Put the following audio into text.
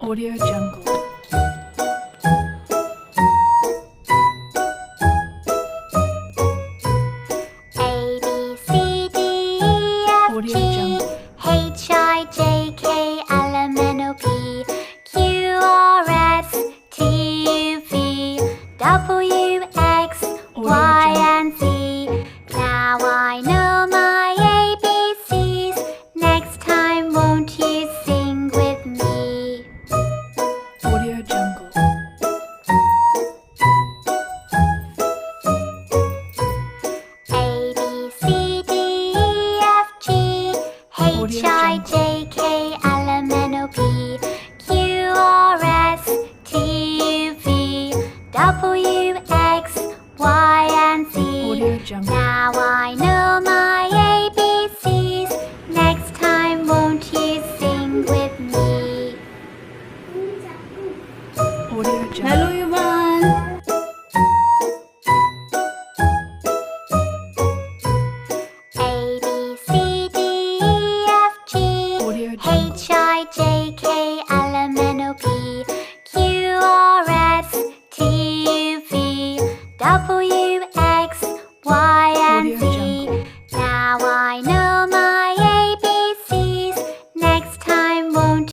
Audio Jungle. A B C D E F Audio G Jungle. H I J K L M N O P Q R S T U V W X Y and Z. Now I know my ABCs. Next time, won't you sing with me? Audio Jungle. A B C D E F G H I J K L M N O P Q R S T U V W X Y and Z. Audio Jungle. Now I know my ABCs. Next time, won't you sing with me? Audio Jungle. Hello everyone. A B C D E F G Audio Jungle. H I J K